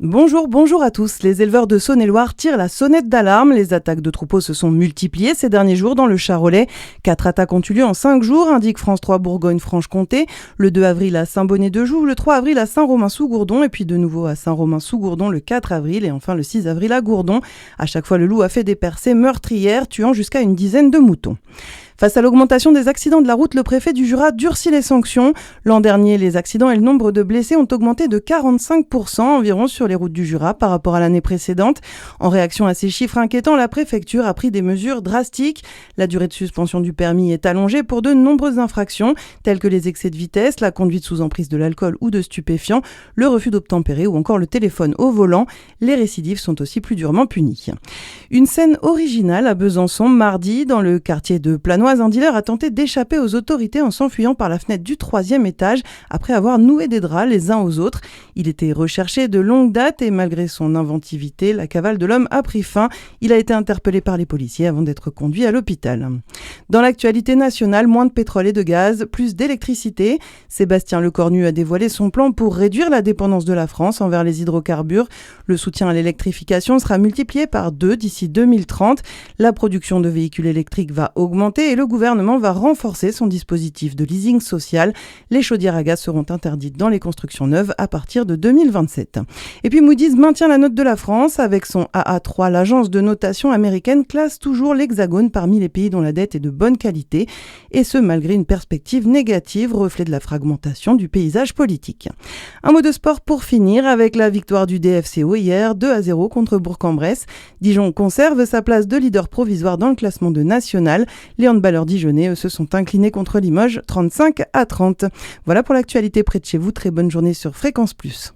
Bonjour à tous. Les éleveurs de Saône-et-Loire tirent la sonnette d'alarme. Les attaques de troupeaux se sont multipliées ces derniers jours dans le Charolais. 4 attaques ont eu lieu en 5 jours, indique France 3 Bourgogne-Franche-Comté. Le 2 avril à Saint-Bonnet-de-Joux, le 3 avril à Saint-Romain-sous-Gourdon et puis de nouveau à Saint-Romain-sous-Gourdon le 4 avril et enfin le 6 avril à Gourdon. À chaque fois, le loup a fait des percées meurtrières, tuant jusqu'à une dizaine de moutons. Face à l'augmentation des accidents de la route, le préfet du Jura durcit les sanctions. L'an dernier, les accidents et le nombre de blessés ont augmenté de 45% environ sur les routes du Jura par rapport à l'année précédente. En réaction à ces chiffres inquiétants, la préfecture a pris des mesures drastiques. La durée de suspension du permis est allongée pour de nombreuses infractions, telles que les excès de vitesse, la conduite sous emprise de l'alcool ou de stupéfiants, le refus d'obtempérer ou encore le téléphone au volant. Les récidives sont aussi plus durement punies. Une scène originale à Besançon mardi, dans le quartier de Planoise. Un dealer a tenté d'échapper aux autorités en s'enfuyant par la fenêtre du 3e étage après avoir noué des draps les uns aux autres. Il était recherché de longue date et malgré son inventivité, la cavale de l'homme a pris fin. Il a été interpellé par les policiers avant d'être conduit à l'hôpital. Dans l'actualité nationale, moins de pétrole et de gaz, plus d'électricité. Sébastien Lecornu a dévoilé son plan pour réduire la dépendance de la France envers les hydrocarbures. Le soutien à l'électrification sera multiplié par 2 d'ici 2030. La production de véhicules électriques va augmenter et le gouvernement va renforcer son dispositif de leasing social. Les chaudières à gaz seront interdites dans les constructions neuves à partir de 2027. Et puis Moody's maintient la note de la France. Avec son AA3, l'agence de notation américaine classe toujours l'Hexagone parmi les pays dont la dette est de bonne qualité. Et ce, malgré une perspective négative, reflet de la fragmentation du paysage politique. Un mot de sport pour finir avec la victoire du DFCO hier, 2-0 contre Bourg-en-Bresse. Dijon conserve sa place de leader provisoire dans le classement de national. Les handballeurs dijonnais, eux, se sont inclinés contre Limoges 35-30. Voilà pour l'actualité près de chez vous. Très bonne journée sur Fréquence Plus.